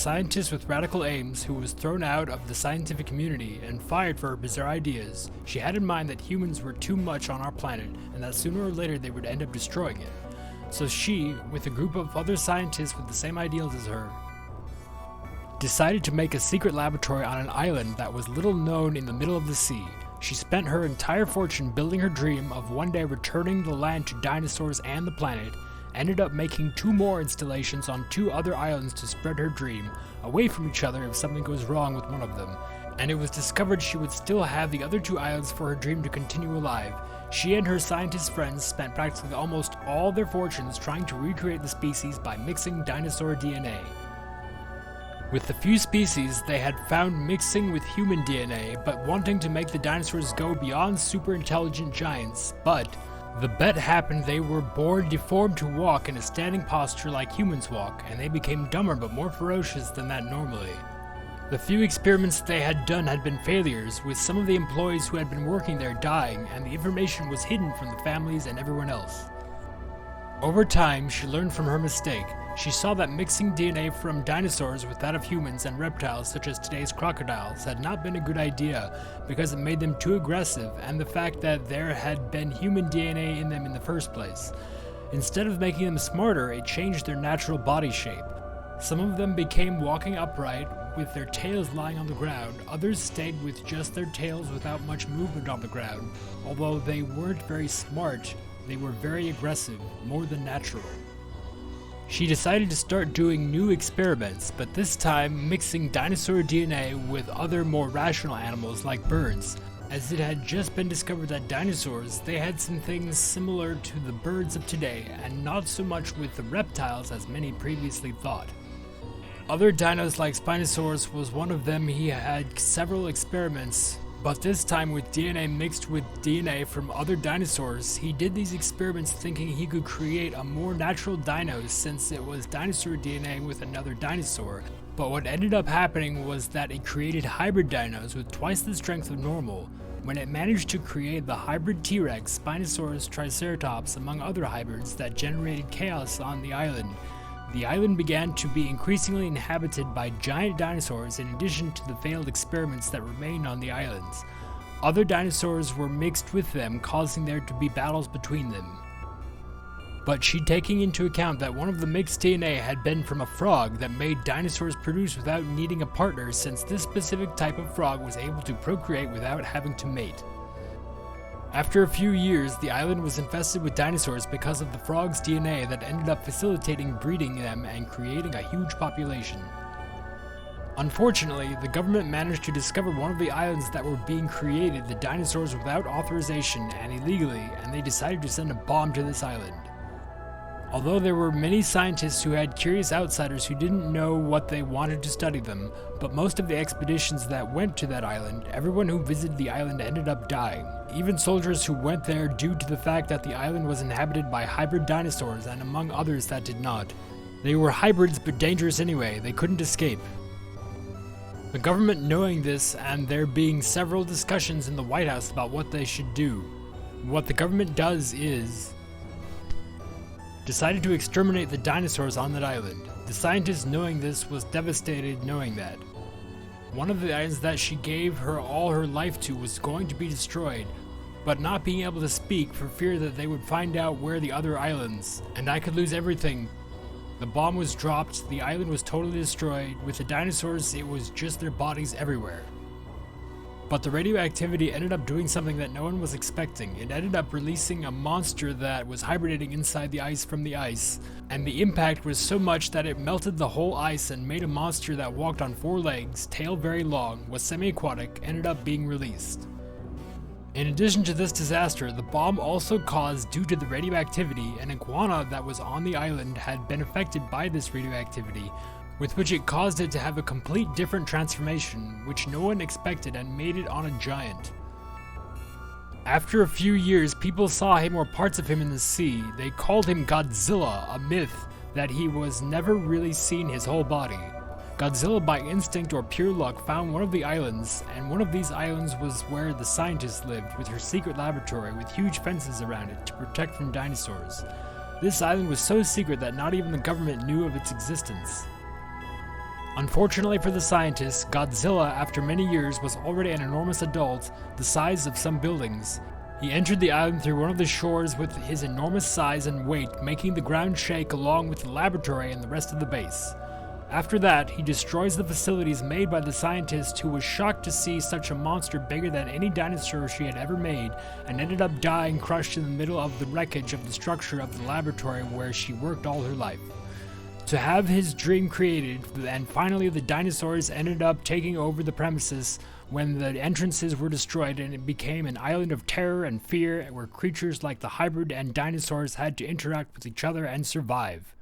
scientist with radical aims who was thrown out of the scientific community and fired for her bizarre ideas. She had in mind that humans were too much on our planet and that sooner or later they would end up destroying it. So she, with a group of other scientists with the same ideals as her, decided to make a secret laboratory on an island that was little known in the middle of the sea. She spent her entire fortune building her dream of one day returning the land to dinosaurs and the planet, ended up making 2 more installations on 2 other islands to spread her dream away from each other if something goes wrong with one of them, and it was discovered she would still have the other 2 islands for her dream to continue alive. She and her scientist friends spent practically almost all their fortunes trying to recreate the species by mixing dinosaur DNA. With the few species they had found mixing with human DNA, but wanting to make the dinosaurs go beyond super intelligent giants, but the bet happened. They were born deformed to walk in a standing posture like humans walk, and they became dumber but more ferocious than that normally. The few experiments they had done had been failures, with some of the employees who had been working there dying, and the information was hidden from the families and everyone else. Over time, she learned from her mistake. She saw that mixing DNA from dinosaurs with that of humans and reptiles such as today's crocodiles had not been a good idea because it made them too aggressive, and the fact that there had been human DNA in them in the first place. Instead of making them smarter, it changed their natural body shape. Some of them became walking upright with their tails lying on the ground, others stayed with just their tails without much movement on the ground. Although they weren't very smart, they were very aggressive, more than natural. She decided to start doing new experiments, but this time mixing dinosaur DNA with other more rational animals like birds, as it had just been discovered that dinosaurs, they had some things similar to the birds of today, and not so much with the reptiles as many previously thought. Other dinos like Spinosaurus was one of them. He had several experiments, but this time with DNA mixed with DNA from other dinosaurs. He did these experiments thinking he could create a more natural dino since it was dinosaur DNA with another dinosaur, but what ended up happening was that it created hybrid dinos with twice the strength of normal. When it managed to create the hybrid T-Rex, Spinosaurus, Triceratops, among other hybrids that generated chaos on the island began to be increasingly inhabited by giant dinosaurs in addition to the failed experiments that remained on the islands. Other dinosaurs were mixed with them, causing there to be battles between them. But she, taking into account that one of the mixed DNA had been from a frog that made dinosaurs produce without needing a partner, since this specific type of frog was able to procreate without having to mate. After a few years, the island was infested with dinosaurs because of the frog's DNA that ended up facilitating breeding them and creating a huge population. Unfortunately, the government managed to discover one of the islands that were being created, the dinosaurs, without authorization and illegally, and they decided to send a bomb to this island. Although there were many scientists who had curious outsiders who didn't know what they wanted to study them, but most of the expeditions that went to that island, everyone who visited the island ended up dying. Even soldiers who went there due to the fact that the island was inhabited by hybrid dinosaurs and among others that did not. They were hybrids but dangerous anyway, they couldn't escape. The government knowing this, and there being several discussions in the White House about what they should do, what the government does is decided to exterminate the dinosaurs on that island. The scientist knowing this was devastated knowing that one of the islands that she gave her all her life to was going to be destroyed, but not being able to speak for fear that they would find out where the other islands, and I could lose everything. The bomb was dropped, the island was totally destroyed. With the dinosaurs, it was just their bodies everywhere. But the radioactivity ended up doing something that no one was expecting. It ended up releasing a monster that was hibernating inside the ice from the ice, and the impact was so much that it melted the whole ice and made a monster that walked on 4 legs, tail very long, was semi-aquatic, ended up being released. In addition to this disaster, the bomb also caused, due to the radioactivity, an iguana that was on the island had been affected by this radioactivity, with which it caused it to have a complete different transformation, which no one expected, and made it on a giant. After a few years, people saw him or parts of him in the sea. They called him Godzilla, a myth that he was never really seen his whole body. Godzilla, by instinct or pure luck, found one of the islands, and one of these islands was where the scientist lived, with her secret laboratory with huge fences around it to protect from dinosaurs. This island was so secret that not even the government knew of its existence. Unfortunately for the scientists, Godzilla, after many years, was already an enormous adult, the size of some buildings. He entered the island through one of the shores with his enormous size and weight, making the ground shake along with the laboratory and the rest of the base. After that, he destroys the facilities made by the scientist, who was shocked to see such a monster bigger than any dinosaur she had ever made, and ended up dying crushed in the middle of the wreckage of the structure of the laboratory where she worked all her life. To have his dream created, and finally the dinosaurs ended up taking over the premises when the entrances were destroyed, and it became an island of terror and fear where creatures like the hybrid and dinosaurs had to interact with each other and survive.